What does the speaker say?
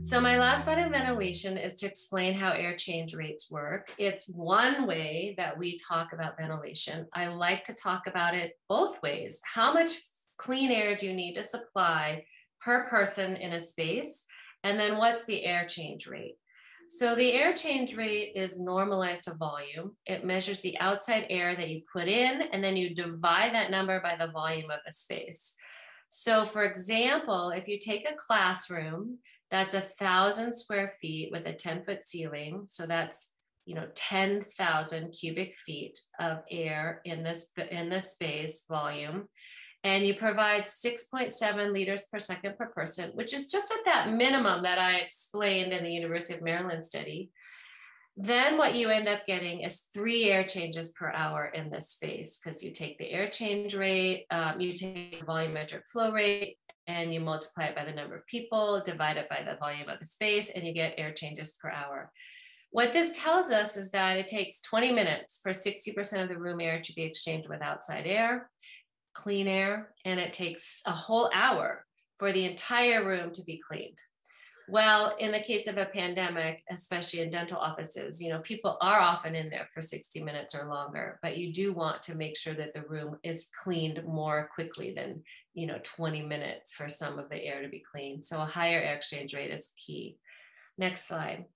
So my last slide in ventilation is to explain how air change rates work. It's one way that we talk about ventilation. I like to talk about it both ways. How much clean air do you need to supply per person in a space? And then what's the air change rate? So the air change rate is normalized to volume. It measures the outside air that you put in, and then you divide that number by the volume of the space. So for example, if you take a classroom that's 1,000 square feet with a 10-foot ceiling, so that's 10,000 cubic feet of air in this space volume, and you provide 6.7 liters per second per person, which is just at that minimum that I explained in the University of Maryland study, then what you end up getting is 3 air changes per hour in this space, because you take the air change rate, you take the volumetric flow rate, and you multiply it by the number of people, divide it by the volume of the space, and you get air changes per hour. What this tells us is that it takes 20 minutes for 60% of the room air to be exchanged with outside air, clean air, and it takes a whole hour for the entire room to be cleaned. Well, in the case of a pandemic, especially in dental offices, people are often in there for 60 minutes or longer, but you do want to make sure that the room is cleaned more quickly than, 20 minutes for some of the air to be cleaned. So a higher air exchange rate is key. Next slide.